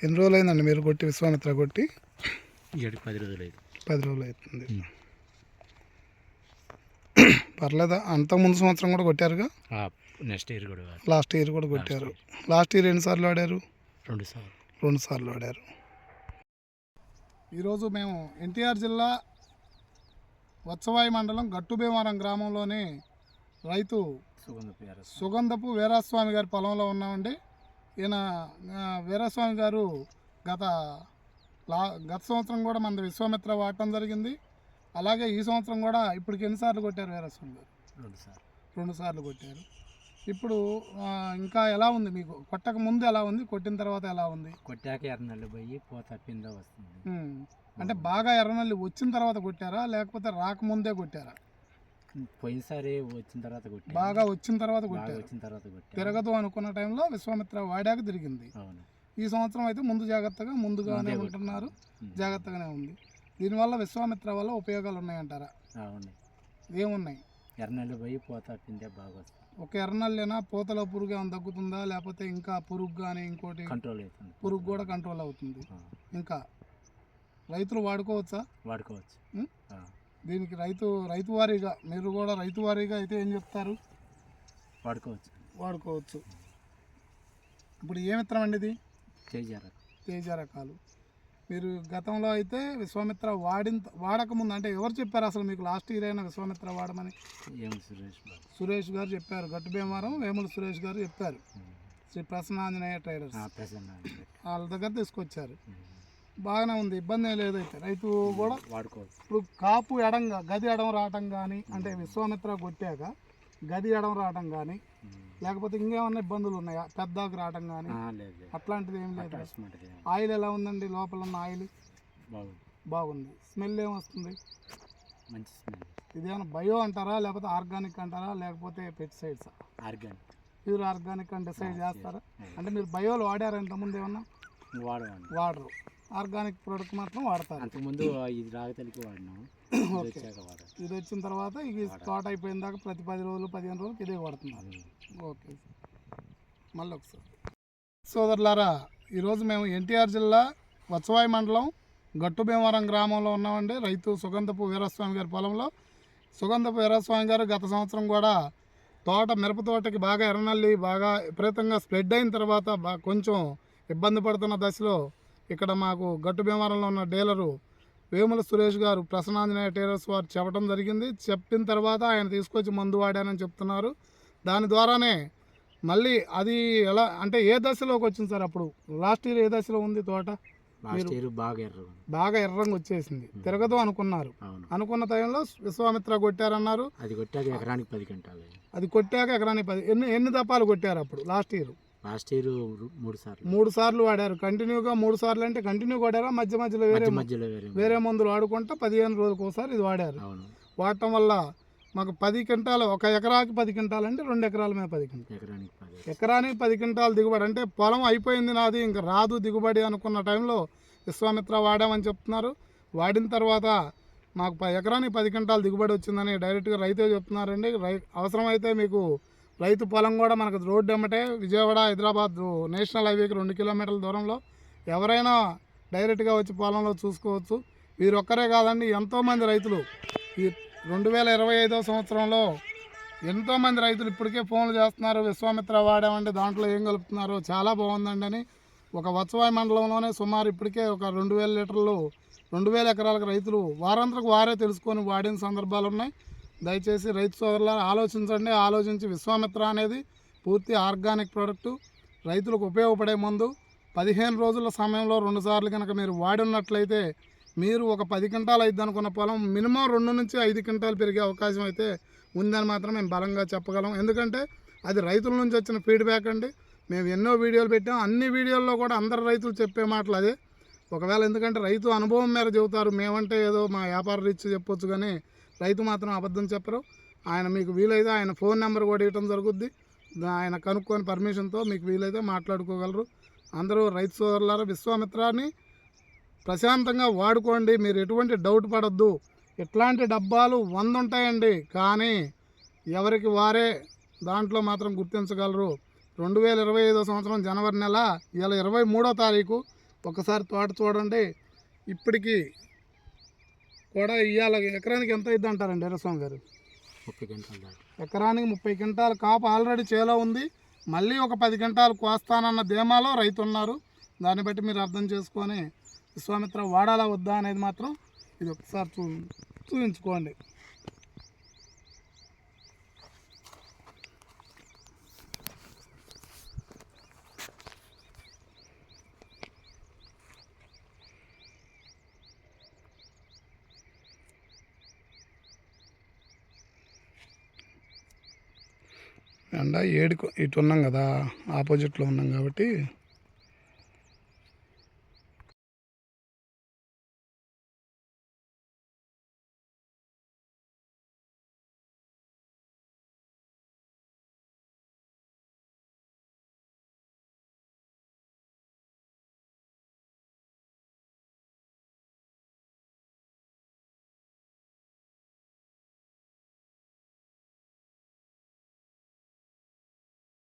ఎన్ని రోజులు అయిందండి మీరు కొట్టి విశ్వామిత్ర కొట్టి? 10 రోజులు అయింది. 10 రోజులు అవుతుంది. పర్లేదా? అంతకుముందు సంవత్సరం కూడా కొట్టారుగా? నెక్స్ట్ ఇయర్ కూడా, లాస్ట్ ఇయర్ కూడా కొట్టారు. లాస్ట్ ఇయర్ ఎన్నిసార్లు ఆడారు? 2 సార్లు ఆడారు. ఈరోజు మేము ఎన్టీఆర్ జిల్లా వత్సవాయి మండలం గట్టుభీమవరం గ్రామంలోని రైతు సుగంధపు వీరాస్వామి గారి పొలంలో ఉన్నామండి. ఈయన వీరాస్వామి గారు గత సంవత్సరం కూడా మన విశ్వామిత్ర వాడటం జరిగింది. అలాగే ఈ సంవత్సరం కూడా ఇప్పటికి ఎన్నిసార్లు కొట్టారు వీరాస్వామి గారు? 2 సార్లు కొట్టారు. ఇప్పుడు ఇంకా ఎలా ఉంది మీకు? కొట్టక ముందు ఎలా ఉంది, కొట్టిన తర్వాత ఎలా ఉంది? కొట్టాక ఎర్రనల్లి పోయి పోత పింద వస్తుంది. అంటే బాగా ఎర్రనల్లి వచ్చిన తర్వాత కొట్టారా లేకపోతే రాకముందే కొట్టారా? పోయినసారి వచ్చిన తర్వాత కొట్టారు. బాగా వచ్చిన తర్వాత కొట్టారు. తిరగదు అనుకున్న టైంలో విశ్వామిత్ర వాడాక తిరిగింది. ఈ సంవత్సరం అయితే ముందుగానే ఉంటున్నారు, జాగ్రత్తగానే ఉంది. దీనివల్ల విశ్వామిత్ర వల్ల ఉపయోగాలు ఉన్నాయంటారా? ఏమున్నాయి? ఎర్రనల్లి పోయి పోత పిందే బాగా వస్తుంది. ఒక ఎర్రనల్లేనా? పూతలో పురుగు ఏమైనా తగ్గుతుందా లేకపోతే ఇంకా పురుగు కానీ ఇంకోటి కంట్రోల్ అవుతుంది? పురుగు కూడా కంట్రోల్ అవుతుంది. ఇంకా రైతులు వాడుకోవచ్చా? వాడుకోవచ్చు. దీనికి రైతు వారీగా మీరు కూడా రైతు వారీగా అయితే ఏం చెప్తారు? వాడుకోవచ్చు. ఇప్పుడు ఏ మిత్రం అండి ఇది? తేజ రకాలు. మీరు గతంలో అయితే విశ్వామిత్ర వాడకముందు అంటే ఎవరు చెప్పారు అసలు మీకు? లాస్ట్ ఇయర్ అయినా విశ్వామిత్ర వాడమని సురేష్ గారు చెప్పారు. గట్టుభీమవరం వేముల సురేష్ గారు చెప్పారు. శ్రీ ప్రసన్నాంజనేయ ట్రేడర్స్ వాళ్ళ దగ్గర తీసుకొచ్చారు. బాగానే ఉంది, ఇబ్బంది లేదు. అయితే రైతు కూడా వాడుకోవచ్చు. ఇప్పుడు కాపు ఎడంగా గది ఎడం రావటం కానీ, అంటే విశ్వామిత్ర కొట్టాక గది ఎడం రావటం కానీ, లేకపోతే ఇంకేమన్నా ఇబ్బందులు ఉన్నాయా? పెద్దకు రావటం కానీ అట్లాంటిది ఏం లేదు. ఆయిల్ ఎలా ఉందండి? లోపల ఉన్న ఆయిల్ బాగుంది. స్మెల్ ఏమొస్తుంది? మంచి స్మెల్. ఇదేమన్నా బయో అంటారా లేకపోతే ఆర్గానిక్ అంటారా లేకపోతే పెస్టిసైడ్స్? ప్యూర్ ఆర్గానిక్ అని డిసైడ్ చేస్తారా? అంటే మీరు బయోలు వాడారా ఇంతకుముందు ఏమన్నా? వాడరు. ఆర్గానిక్ ప్రోడక్ట్ మాత్రం వాడతారు. అంతకుముందు ఇది రాగతలికి వాడినాము. ఇది వచ్చిన తర్వాత ఇది తోట అయిపోయిన దాకా ప్రతి 10 రోజులు 15 రోజులకి ఇదే వాడుతున్నారు. ఓకే. మళ్ళీ ఒకసారి సోదరులారా, ఈరోజు మేము ఎన్టీఆర్ జిల్లా వత్సవాయి మండలం గట్టుభీమవరం గ్రామంలో ఉన్నామండి. రైతు సుగంధపు వీరాస్వామి గారి పొలంలో. సుగంధపు వీరాస్వామి గారు గత సంవత్సరం కూడా మిరప తోటకి బాగా ఎర్రనల్లి బాగా విపరీతంగా స్ప్రెడ్ అయిన తర్వాత కొంచెం ఇబ్బంది పడుతున్న దశలో ఇక్కడ మాకు గట్టుభీమవరంలో ఉన్న డీలరు వేముల సురేష్ గారు ప్రసన్నాంజనేయ ట్రేడర్స్ వారు చెప్పడం జరిగింది. చెప్పిన తర్వాత ఆయన తీసుకొచ్చి మందు వాడానని చెప్తున్నారు. దాని ద్వారానే మళ్ళీ అది ఎలా అంటే ఏ దశలోకి వచ్చింది సార్? అప్పుడు లాస్ట్ ఇయర్ ఏ దశలో ఉంది తోట? బాగా ఎర్రంగా వచ్చేసింది. తిరగదు అనుకున్నారు. అనుకున్న టైంలో విశ్వామిత్ర కొట్టారన్నారు. అది కొట్టాక ఎకరానికి 10 క్వింటాలు. ఎన్ని దపాలు కొట్టారు అప్పుడు? లాస్ట్ ఇయర్ 3 సార్లు వాడారు. కంటిన్యూగా 3 సార్లు అంటే కంటిన్యూ కొట్టారా? మధ్యలో వేరే మందులు వాడుకుంటా 15 రోజులకు ఒకసారి ఇది వాడారు. వాడటం వల్ల మాకు 10 క్వింటాలు, ఒక ఎకరాకి 10 క్వింటాలు అంటే 2 ఎకరాల మీద 10 క్వింటాలు, ఎకరానికి 10 క్వింటాలు దిగుబడి. అంటే పొలం అయిపోయింది నాది, ఇంకా రాదు దిగుబడి అనుకున్న టైంలో విశ్వామిత్ర వాడామని చెప్తున్నారు. వాడిన తర్వాత మాకు ఎకరానికి 10 క్వింటాలు దిగుబడి వచ్చిందని డైరెక్ట్గా రైతే చెప్తున్నారండి. అవసరమైతే మీకు రైతు పొలం కూడా మనకు రోడ్డు ఎమ్మటే విజయవాడ హైదరాబాద్ నేషనల్ హైవేకి 2 కిలోమీటర్ల దూరంలో ఎవరైనా డైరెక్ట్గా వచ్చి పొలంలో చూసుకోవచ్చు. వీరొక్కరే కాదండి, ఎంతోమంది రైతులు ఈ 2025వ సంవత్సరంలో ఎంతోమంది రైతులు ఇప్పటికే ఫోన్లు చేస్తున్నారు. విశ్వామిత్ర వాడామంటే దాంట్లో ఏం కలుపుతున్నారో చాలా బాగుందండి అని. ఒక వత్సవాయి మండలంలోనే సుమారు ఇప్పటికే ఒక 2000 లీటర్లు 2000 ఎకరాలకు రైతులు వారంతరకు వారే తెలుసుకొని వాడిన సందర్భాలు ఉన్నాయి. దయచేసి రైతు సోదరులారా ఆలోచించండి. ఆలోచించి విశ్వామిత్ర అనేది పూర్తి ఆర్గానిక్ ప్రోడక్టు, రైతులకు ఉపయోగపడే మందు. 15 రోజుల సమయంలో 2 సార్లు కనుక మీరు వాడినట్లయితే మీరు ఒక 10 క్వింటాలు అయిద్ది అనుకున్న పొలం మినిమం 2 నుంచి 5 క్వింటాలు పెరిగే అవకాశం అయితే ఉందని మాత్రం మేము బలంగా చెప్పగలం. ఎందుకంటే అది రైతుల నుంచి వచ్చిన ఫీడ్బ్యాక్ అండి. మేము ఎన్నో వీడియోలు పెట్టాం. అన్ని వీడియోల్లో కూడా అందరు రైతులు చెప్పే మాటలు అదే. ఒకవేళ ఎందుకంటే రైతు అనుభవం మేర చెబుతారు, మేమంటే ఏదో మా వ్యాపార రీత్యా చెప్పొచ్చు, కానీ రైతు మాత్రం అబద్ధం చెప్పరు. ఆయన మీకు వీలైతే ఆయన ఫోన్ నెంబర్ కూడా ఇవ్వడం జరుగుద్ది. ఆయన కనుక్కొని పర్మిషన్తో మీకు వీలైతే మాట్లాడుకోగలరు. అందరూ రైతు సోదరులారా విశ్వామిత్రాన్ని ప్రశాంతంగా వాడుకోండి. మీరు ఎటువంటి డౌట్ పడద్దు. ఇట్లాంటి డబ్బాలు 100 ఉంటాయండి, కానీ ఎవరికి వారే దాంట్లో మాత్రం గుర్తించగలరు. 2025వ సంవత్సరం జనవరి నెల, ఇలా 23వ తారీఖు ఒకసారి తోట చూడండి. ఇప్పటికి కూడా ఇవాళ ఎకరానికి ఎంత అయింది అంటారండి వీరస్వామి గారు? 30 గంటలు దాకా. ఎకరానికి 30 క్వింటాల కాపు ఆల్రెడీ చేలో ఉంది. మళ్ళీ ఒక 10 క్వింటాలు కోస్తానన్న ధీమాలో రైతు ఉన్నారు. దాన్ని బట్టి మీరు అర్థం చేసుకొని విశ్వామిత్ర వాడాలా వద్దా అనేది మాత్రం ఇది ఒకసారి చూపించుకోండి. ఎండ 7కు ఇటు ఉన్నాం కదా, ఆపోజిట్లో ఉన్నాం కాబట్టి